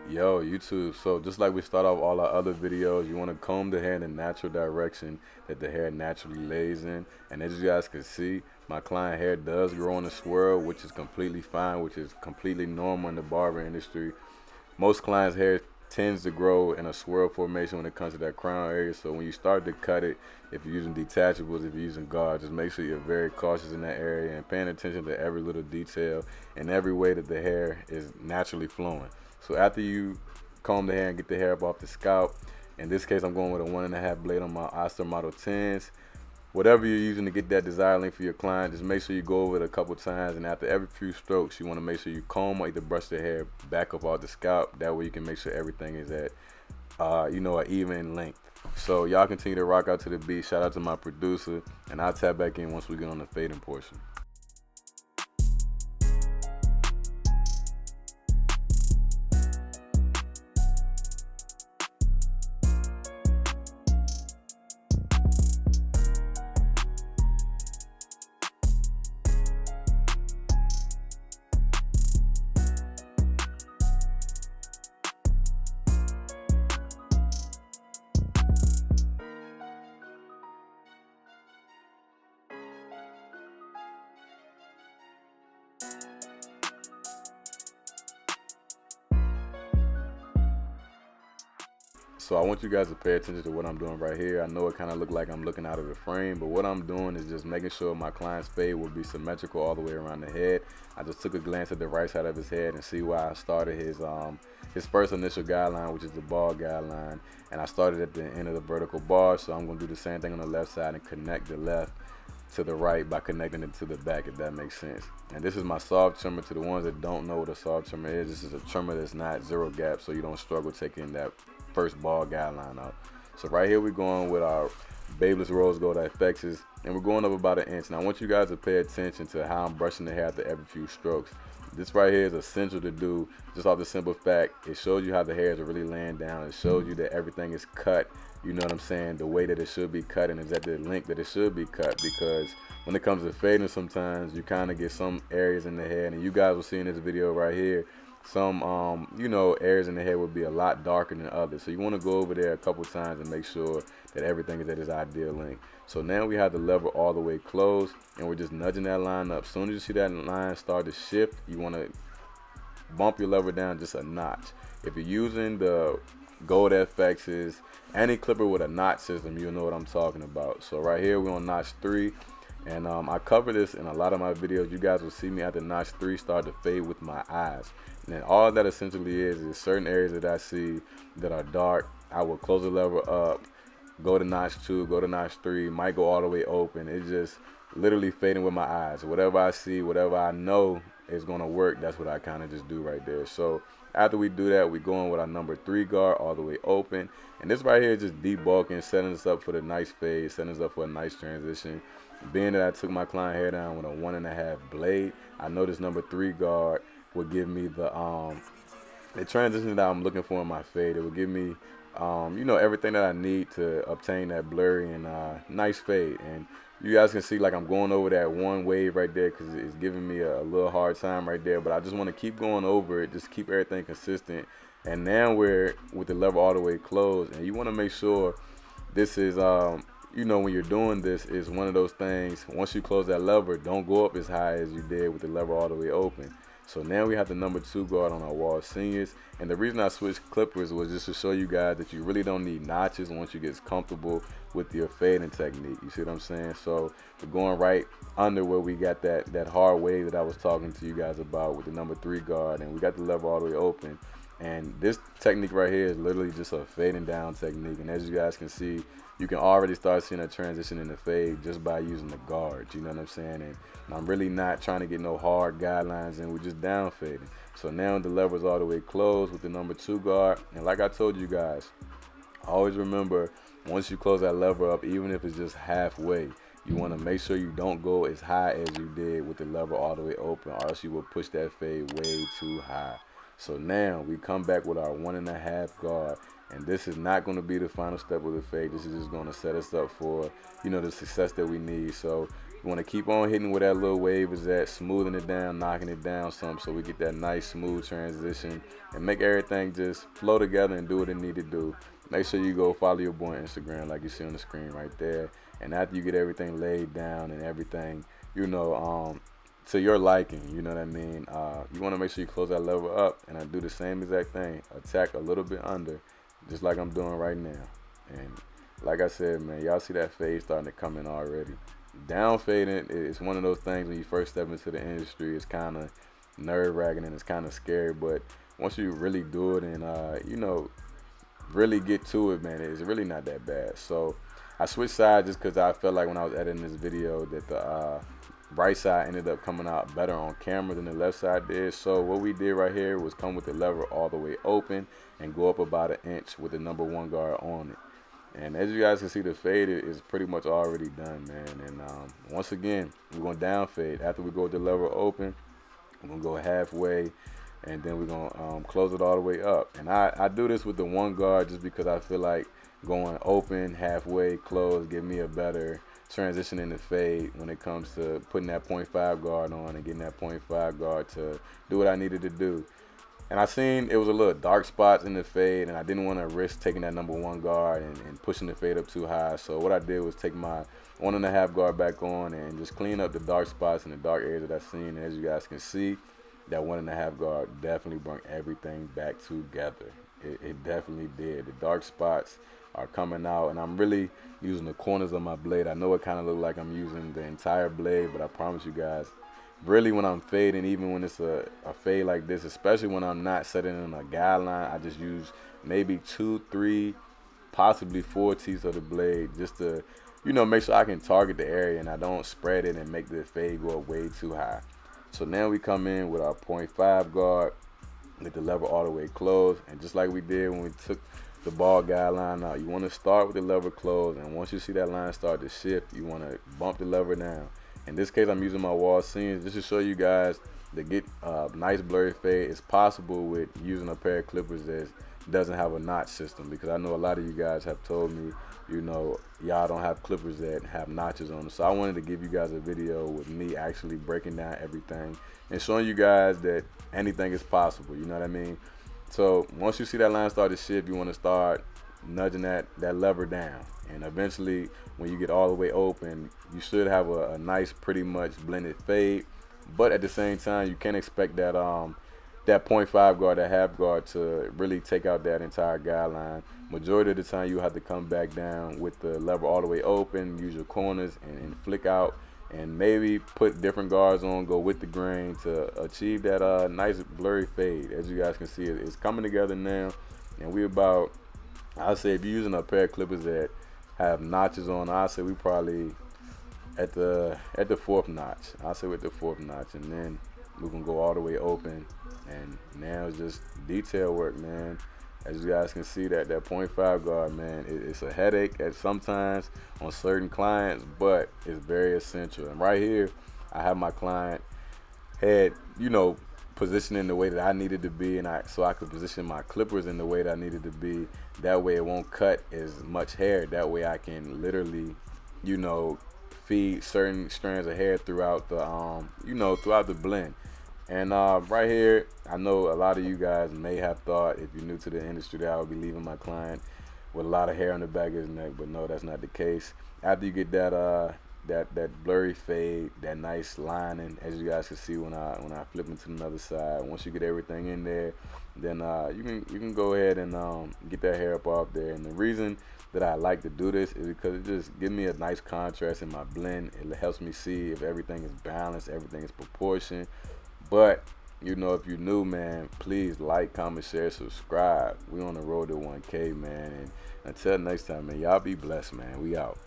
Yo, YouTube. So just like we start off all our other videos, you want to comb the hair in the natural direction that the hair naturally lays in. And as you guys can see, my client hair does grow in a swirl, which is completely fine, which is completely normal in the barber industry. Most clients' hair tends to grow in a swirl formation when it comes to that crown area. So when you start to cut it, if you're using detachables, if you're using guards, just make sure you're very cautious in that area and paying attention to every little detail and every way that the hair is naturally flowing. So after you comb the hair and get the hair up off the scalp, in this case I'm going with a 1.5 blade on my Oster Model 10s. Whatever you're using to get that desired length for your client, just make sure you go over it a couple times, and after every few strokes, you want to make sure you comb or either brush the hair back up off the scalp. That way you can make sure everything is at, an even length. So y'all continue to rock out to the beat. Shout out to my producer, and I'll tap back in once we get on the fading portion. So I want you guys to pay attention to what I'm doing right here. I know it kind of look like I'm looking out of the frame, but what I'm doing is just making sure my client's fade will be symmetrical all the way around the head. I just took a glance at the right side of his head and see why I started his first initial guideline, which is the ball guideline, and I started at the end of the vertical bar. So I'm going to do the same thing on the left side and connect the left to the right by connecting it to the back, if that makes sense. And this is my soft trimmer. To the ones that don't know what a soft trimmer is, this is a trimmer that's not zero gap, so you don't struggle taking that first ball guideline out. So right here we're going with our Babyliss Rose Gold FXs, and we're going up about 1 inch. Now I want you guys to pay attention to how I'm brushing the hair after every few strokes. This right here is essential to do just off the simple fact it shows you how the hairs are really laying down. It shows you that everything is cut, you know what I'm saying, the way that it should be cut and is at the length that it should be cut, because when it comes to fading, sometimes you kind of get some areas in the hair, and you guys will see in this video right here some areas in the hair will be a lot darker than others. So you want to go over there a couple times and make sure that everything is at its ideal length. So now we have the lever all the way closed, and we're just nudging that line up. As soon as you see that line start to shift, you want to bump your lever down just a notch. If you're using the Gold FXs, any clipper with a notch system, you'll know what I'm talking about. So right here we're on notch 3. And I cover this in a lot of my videos. You guys will see me after notch 3 start to fade with my eyes. And then all that essentially is certain areas that I see that are dark, I will close the lever up, go to notch 2, go to notch 3, might go all the way open. It's just literally fading with my eyes. Whatever I see, whatever I know is going to work, that's what I kind of just do right there. So after we do that, we go in with our number 3 guard all the way open. And this right here is just debulking, setting us up for the nice fade, setting us up for a nice transition. Being that I took my client hair down with a 1.5 blade, I know this number 3 guard will give me the transition that I'm looking for in my fade. It will give me everything that I need to obtain that blurry and nice fade. And you guys can see like I'm going over that one wave right there because it's giving me a little hard time right there, but I just want to keep going over it, just keep everything consistent. And now we're with the lever all the way closed, and you want to make sure this is when you're doing this, is one of those things, once you close that lever, don't go up as high as you did with the lever all the way open. So now we have the number 2 guard on our Wahl Seniors. And the reason I switched clippers was just to show you guys that you really don't need notches once you get comfortable with your fading technique. You see what I'm saying? So we're going right under where we got that hard wave that I was talking to you guys about with the number 3 guard. And we got the lever all the way open. And this technique right here is literally just a fading down technique. And as you guys can see, you can already start seeing a transition in the fade just by using the guards, you know what I'm saying? And I'm really not trying to get no hard guidelines in, we're just down fading. So now the lever's all the way closed with the number 2 guard. And like I told you guys, always remember, once you close that lever up, even if it's just halfway, you want to make sure you don't go as high as you did with the lever all the way open, or else you will push that fade way too high. So now we come back with our 1.5 guard, And this is not going to be the final step of the fade. This is just going to set us up for, the success that we need. So we want to keep on hitting where that little wave is at, smoothing it down, knocking it down some, so we get that nice smooth transition and make everything just flow together and do what it need to do. Make sure you go follow your boy on Instagram like you see on the screen right there. And after you get everything laid down and everything, to your liking, you know what I mean? You want to make sure you close that lever up, and I do the same exact thing. Attack a little bit under, just like I'm doing right now. And like I said, man, y'all see that fade starting to come in already. Down fading is one of those things when you first step into the industry. It's kind of nerve-wracking and it's kind of scary, but once you really do it and, really get to it, man, it's really not that bad. So I switched sides just because I felt like when I was editing this video that the right side ended up coming out better on camera than the left side did. So what we did right here was come with the lever all the way open and go up about an inch with the number 1 guard on it. And as you guys can see, the fade is pretty much already done, man. And once again, we're going to down fade. After we go with the lever open, we're going to go halfway, and then we're going to close it all the way up. And I do this with the 1 guard just because I feel like going open, halfway, close, give me a better transition in the fade when it comes to putting that 0.5 guard on and getting that 0.5 guard to do what I needed to do. And I seen it was a little dark spots in the fade, and I didn't want to risk taking that number 1 guard and pushing the fade up too high. So what I did was take my 1.5 guard back on and just clean up the dark spots and the dark areas that I seen. And as you guys can see, that 1.5 guard definitely brought everything back together. It definitely did. The dark spots are coming out, and I'm really using the corners of my blade. I know it kind of look like I'm using the entire blade, but I promise you guys, really when I'm fading, even when it's a fade like this, especially when I'm not setting in a guideline, I just use maybe 2, 3, possibly 4 teeth of the blade just to, make sure I can target the area and I don't spread it and make the fade go up way too high. So now we come in with our 0.5 guard, get the lever all the way closed, and just like we did when we took the ball guide line out, you want to start with the lever closed, and once you see that line start to shift, you want to bump the lever down. In this case, I'm using my wall seams just to show you guys to get a nice blurry fade. It's possible with using a pair of clippers that doesn't have a notch system, because I know a lot of you guys have told me, y'all don't have clippers that have notches on them. So I wanted to give you guys a video with me actually breaking down everything and showing you guys that anything is possible, you know what I mean? So once you see that line start to shift, you want to start nudging that lever down, and eventually when you get all the way open, you should have a nice pretty much blended fade. But at the same time, you can't expect that that 0.5 guard, that half guard, to really take out that entire guideline. Majority of the time you have to come back down with the lever all the way open, use your corners and flick out, and maybe put different guards on, go with the grain to achieve that nice blurry fade. As you guys can see, it's coming together now, and we about, I'd say if you're using a pair of clippers that have notches on, I'd say we probably at the 4th notch. I'll say with the 4th notch, and then we can go all the way open, and now it's just detail work, man. As you guys can see, that 0.5 guard, man, it's a headache at sometimes on certain clients, but it's very essential. And right here, I have my client head, positioned in the way that I needed to be, and so I could position my clippers in the way that I needed to be. That way it won't cut as much hair. That way I can literally, feed certain strands of hair throughout the, throughout the blend. And right here, I know a lot of you guys may have thought, if you're new to the industry, that I would be leaving my client with a lot of hair on the back of his neck, but no, that's not the case. After you get that blurry fade, that nice lining, as you guys can see when I flip into another side, once you get everything in there, then you can go ahead and get that hair up off there. And the reason that I like to do this is because it just gives me a nice contrast in my blend. It helps me see if everything is balanced, everything is proportioned. But if you're new, man, please like, comment, share, subscribe. We on the road to 1K, man. And until next time, man, y'all be blessed, man. We out.